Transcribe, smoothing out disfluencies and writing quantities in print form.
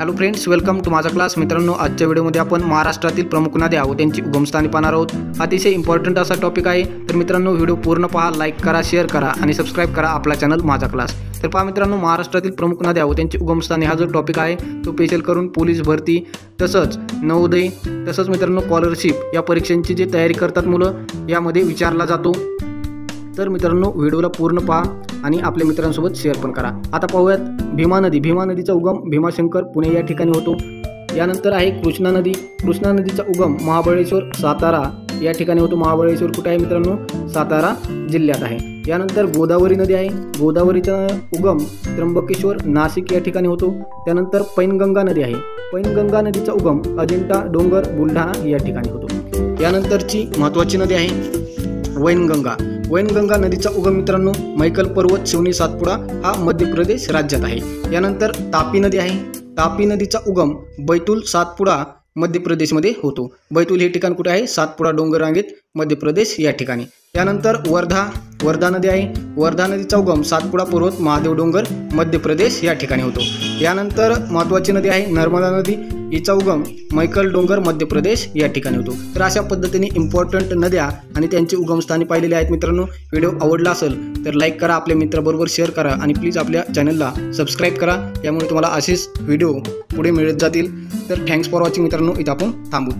Hello friends, welcome to माझा class. मित्रांनो, आजच्या व्हिडिओमध्ये आपण महाराष्ट्रातील प्रमुख नद्या व त्यांची उगमस्थाने पाहणार आहोत. अतिशय इम्पॉर्टंट असा टॉपिक आहे. तर मित्रांनो, व्हिडिओ पूर्ण पहा, लाईक करा, शेअर करा आणि सबस्क्राईब करा आपला चॅनल माझा क्लास. तर पहा मित्रांनो, महाराष्ट्रातील प्रमुख नद्या व त्यांची उगमस्थाने हा जो टॉपिक आहे तो स्पेशल करून पोलीस भरती तसंच नवोदय तसंच मित्रांनो स्कॉलरशिप या परीक्षांची जी तयारी करतात मुलं यामध्ये विचारला जातो. तर मित्रांनो, व्हिडिओला पूर्ण पहा आणि आपल्या मित्रांसोबत शेअर पण करा. आता पाहूयात भीमा नदी. भीमा नदीचा उगम भीमाशंकर पुणे या ठिकाणी होतो. यानंतर आहे कृष्णा नदी. कृष्णा नदीचा उगम महाबळेश्वर सातारा या ठिकाणी होतो. महाबळेश्वर कुठे आहे मित्रांनो? सातारा जिल्ह्यात आहे. यानंतर गोदावरी नदी आहे. गोदावरीचा उगम त्र्यंबकेश्वर नाशिक या ठिकाणी होतो. त्यानंतर पैनगंगा नदी आहे. पैनगंगा नदीचा उगम अजिंठा डोंगर बुलढाणा या ठिकाणी होतो. यानंतरची महत्त्वाची नदी आहे वैनगंगा. वैनगंगा नदीचा उगम मित्रांनो मैकल पर्वत शिवनी सातपुडा हा मध्य प्रदेश राज्यात आहे. यानंतर तापी नदी आहे. तापी नदीचा उगम बैतूल सातपुडा मध्य प्रदेशमध्ये होतो. बैतूल हे ठिकाण कुठे आहे? सातपुडा डोंगर रांगेत मध्य प्रदेश या ठिकाणी. त्यानंतर वर्धा नदी आहे. वर्धा नदीचा उगम सातपुडा पर्वत महादेव डोंगर मध्य प्रदेश या ठिकाणी होतो. यानंतर महत्त्वाची नदी आहे नर्मदा नदी. हिचा उगम मैकल डोंगर मध्य प्रदेश या ठिकाणी होतो. तर अशा पद्धतीने इम्पॉर्टंट नद्या आणि त्यांची उगमस्थाने पाहिलेली आहेत. मित्रांनो, व्हिडिओ आवडला असेल तर लाईक करा, आपल्या मित्राबरोबर शेअर करा आणि प्लीज आपल्या चॅनलला सबस्क्राईब करा. यामुळे तुम्हाला असेच व्हिडिओ पुढे मिळत जातील. तर थँक्स फॉर वॉचिंग मित्रांनो. इथं आपण थांबू.